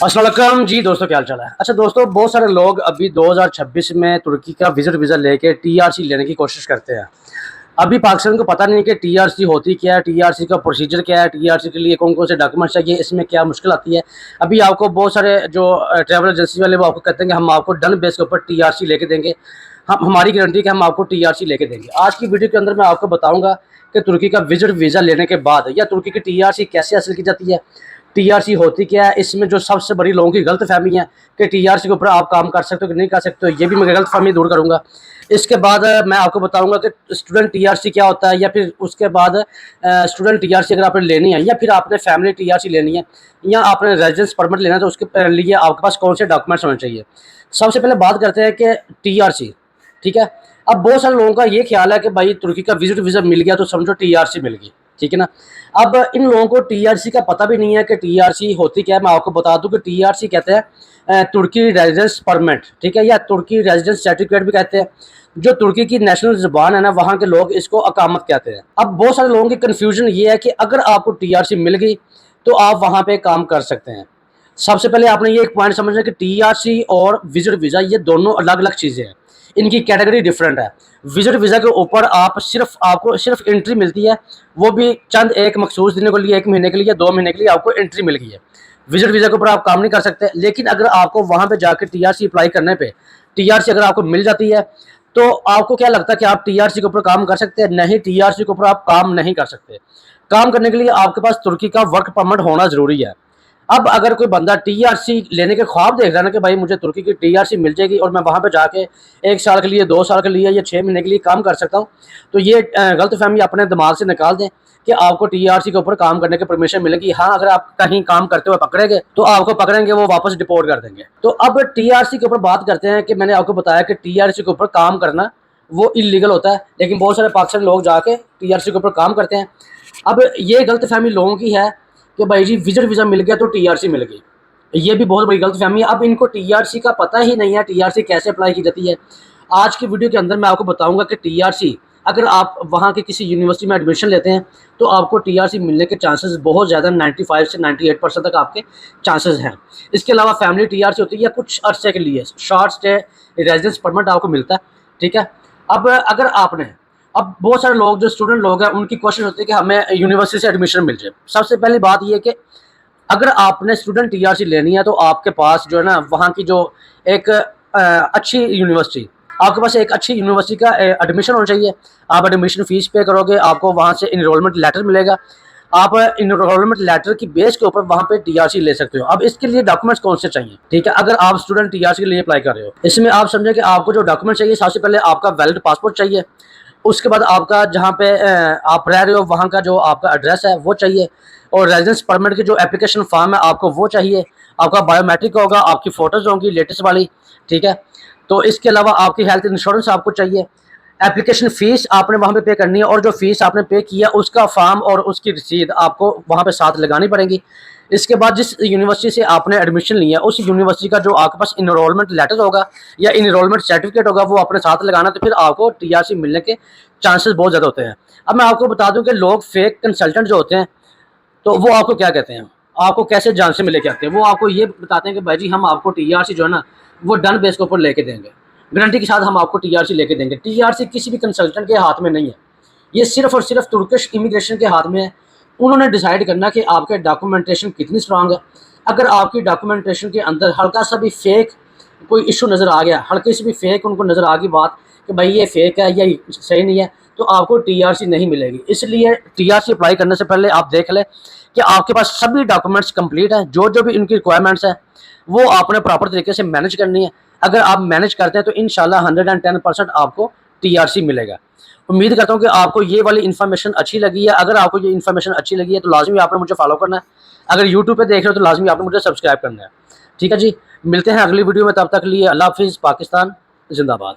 अस्सलाम वालेकुम जी दोस्तों, क्या हाल चाल है। अच्छा दोस्तों, बहुत सारे लोग अभी 2026 में तुर्की का विजिट वीज़ा लेके टीआरसी लेने की कोशिश करते हैं। अभी पाकिस्तान को पता नहीं है कि टीआरसी होती क्या है, टीआरसी का प्रोसीजर क्या है, टीआरसी के लिए कौन कौन से डॉक्यूमेंट्स चाहिए, इसमें क्या मुश्किल आती है। अभी आपको बहुत सारे जो ट्रैवल एजेंसी वाले वो आपको कहते हैं कि हम आपको डन बेस के ऊपर टीआरसी लेके देंगे, हम हमारी गारंटी कि हम आपको टीआरसी लेके देंगे। आज की वीडियो के अंदर मैं आपको बताऊंगा कि तुर्की का विजिट वीज़ा लेने के बाद या तुर्की की टीआरसी कैसे हासिल की जाती है, टीआरसी होती क्या है, इसमें जो सबसे बड़ी लोगों की गलत फहमी है कि टीआरसी के ऊपर आप काम कर सकते हो कि नहीं कर सकते हो, ये भी मैं गलत फहमी दूर करूंगा। इसके बाद मैं आपको बताऊंगा कि स्टूडेंट टीआरसी क्या होता है, या फिर उसके बाद स्टूडेंट टीआरसी अगर आपने लेनी है या फिर आपने फैमिली टीआरसी लेनी है या आपने रेजिडेंस परमिट लेना है तो उसके लिए आपके पास कौन से डॉक्यूमेंट्स होने चाहिए। सबसे पहले बात करते हैं कि टीआरसी, ठीक है। अब बहुत सारे लोगों का ये ख्याल है कि भाई तुर्की का विजिट वीज़ा मिल गया तो समझो टीआरसी मिल गई, ठीक है ना। अब इन लोगों को टीआरसी का पता भी नहीं है कि टीआरसी होती क्या है। मैं आपको बता दूं कि टीआरसी कहते हैं तुर्की रेजिडेंस परमिट, ठीक है, या तुर्की रेजिडेंस सर्टिफिकेट भी कहते हैं। जो तुर्की की नेशनल जुबान है ना, वहाँ के लोग इसको अकामत कहते हैं। अब बहुत सारे लोगों की कन्फ्यूजन ये है कि अगर आपको टीआरसी मिल गई तो आप वहाँ पे काम कर सकते हैं। सबसे पहले आपने ये एक पॉइंट समझना कि टीआरसी और विजिट वीज़ा ये दोनों अलग अलग चीज़ें हैं, इनकी कैटेगरी डिफरेंट है। विजिट वीज़ा के ऊपर आपको सिर्फ एंट्री मिलती है, वो भी चंद एक मखसूस दिनों के लिए, 1 महीने के लिए, 2 महीने के लिए आपको एंट्री मिल गई है। विजिट वीज़ा के ऊपर आप काम नहीं कर सकते। लेकिन अगर आपको वहाँ पे जाकर टीआरसी अप्लाई करने पे टीआरसी अगर आपको मिल जाती है तो आपको क्या लगता है कि आप टीआरसी के ऊपर काम कर सकते हैं? नहीं, टीआरसी के ऊपर आप काम नहीं कर सकते। काम करने के लिए आपके पास तुर्की का वर्क परमिट होना ज़रूरी है। अब अगर कोई बंदा टीआरसी लेने के ख्वाब देख रहा है ना कि भाई मुझे तुर्की की टीआरसी मिल जाएगी और मैं वहाँ पे जाके 1 साल के लिए, 2 साल के लिए या 6 महीने के लिए काम कर सकता हूँ, तो ये गलतफहमी अपने दिमाग से निकाल दें कि आपको टीआरसी के ऊपर काम करने की परमिशन मिलेगी। हाँ, अगर आप कहीं काम करते हुए पकड़ेंगे तो आपको पकड़ेंगे, वो वापस डिपोर्ट कर देंगे। तो अब टीआरसी के ऊपर बात करते हैं कि मैंने आपको बताया कि टीआरसी के ऊपर काम करना वो इलीगल होता है, लेकिन बहुत सारे पाकिस्तानी लोग जाके टीआरसी के ऊपर काम करते हैं। अब ये गलतफहमी लोगों की है कि भाई जी विजिट वीज़ा मिल गया तो टीआरसी मिल गई, ये भी बहुत बड़ी गलतफहमी है। अब इनको टीआरसी का पता ही नहीं है, टीआरसी कैसे अप्लाई की जाती है। आज की वीडियो के अंदर मैं आपको बताऊंगा कि टीआरसी अगर आप वहाँ के किसी यूनिवर्सिटी में एडमिशन लेते हैं तो आपको टीआरसी मिलने के चांसेस बहुत ज़्यादा 95 से 98% तक आपके चांसेस हैं। इसके अलावा फैमिली टीआरसी होती है या कुछ अरसे के लिए शॉर्ट स्टे रेजिडेंस परमिट आपको मिलता है, ठीक है। अब अगर आपने अब बहुत सारे लोग जो स्टूडेंट लोग हैं उनकी कोशिश होती है कि हमें यूनिवर्सिटी से एडमिशन मिल जाए। सबसे पहली बात ये कि अगर आपने स्टूडेंट टीआरसी लेनी है तो आपके पास जो है ना वहाँ की जो एक अच्छी यूनिवर्सिटी, आपके पास एक अच्छी यूनिवर्सिटी का एडमिशन होना चाहिए। आप एडमिशन फ़ीस पे करोगे, आपको वहाँ से इनरोलमेंट लेटर मिलेगा। आप इनरोलमेंट लेटर की बेस के ऊपर वहाँ पे टीआरसी ले सकते हो। अब इसके लिए डॉक्यूमेंट्स कौन से चाहिए, ठीक है। अगर आप स्टूडेंट टीआरसी के लिए अप्लाई कर रहे हो, इसमें आप समझे कि आपको जो डॉक्यूमेंट चाहिए, सबसे पहले आपका वैलिड पासपोर्ट चाहिए। उसके बाद आपका जहाँ पे आप रह रहे हो वहाँ का जो आपका एड्रेस है वो चाहिए, और रेजिडेंस परमिट की जो एप्लीकेशन फॉर्म है आपको वो चाहिए। आपका बायोमेट्रिक होगा, आपकी फ़ोटोज़ होंगी लेटेस्ट वाली, ठीक है। तो इसके अलावा आपकी हेल्थ इंश्योरेंस आपको चाहिए। एप्लीकेशन फ़ीस आपने वहाँ पे करनी है, और जो फ़ीस आपने पे किया उसका फॉर्म और उसकी रसीद आपको वहाँ पे साथ लगानी पड़ेगी। इसके बाद जिस यूनिवर्सिटी से आपने एडमिशन लिया उस यूनिवर्सिटी का जो आपके पास इनरोलमेंट लेटर होगा या इनरोलमेंट सर्टिफिकेट होगा वो अपने साथ लगाना, तो फिर आपको टीआरसी मिलने के चांसेस बहुत ज़्यादा होते हैं। अब मैं आपको बता दूं कि लोग फेक कंसल्टेंट जो होते हैं तो वो आपको क्या कहते हैं, आपको कैसे जान से में लेके आते हैं। वो आपको ये बताते हैं कि भाई जी हम आपको टीआरसी जो है ना वो डन बेस के ऊपर लेके देंगे, गारंटी के साथ हम आपको टीआरसी लेके देंगे। टीआरसी किसी भी कंसल्टेंट के हाथ में नहीं है, ये सिर्फ और सिर्फ तुर्किश इमिग्रेशन के हाथ में है। उन्होंने डिसाइड करना कि आपके डॉक्यूमेंटेशन कितनी स्ट्रांग है। अगर आपकी डॉक्यूमेंटेशन के अंदर हल्का सा भी फेक कोई इशू नज़र आ गया, हल्की सी भी फेक उनको नज़र आ गई बात कि भाई ये फेक है या सही नहीं है, तो आपको टीआरसी नहीं मिलेगी। इसलिए टीआरसी अप्लाई करने से पहले आप देख लें कि आपके पास सभी डॉक्यूमेंट्स कंप्लीट हैं, जो जो भी इनकी रिक्वायरमेंट्स हैं वो आपने प्रॉपर तरीके से मैनेज करनी है। अगर आप मैनेज करते हैं तो इंशाल्लाह 110% आपको टीआरसी मिलेगा। उम्मीद करता हूँ कि आपको ये वाली इन्फॉर्मेशन अच्छी लगी है। अगर आपको ये इन्फॉर्मेशन अच्छी लगी है तो लाजमी आपने मुझे फॉलो करना है। अगर यूट्यूब पे देख रहे हो तो लाजमी आपने मुझे सब्सक्राइब करना है, ठीक है जी। मिलते हैं अगली वीडियो में, तब तक लिए अल्लाह हाफिज़। पाकिस्तान जिंदाबाद।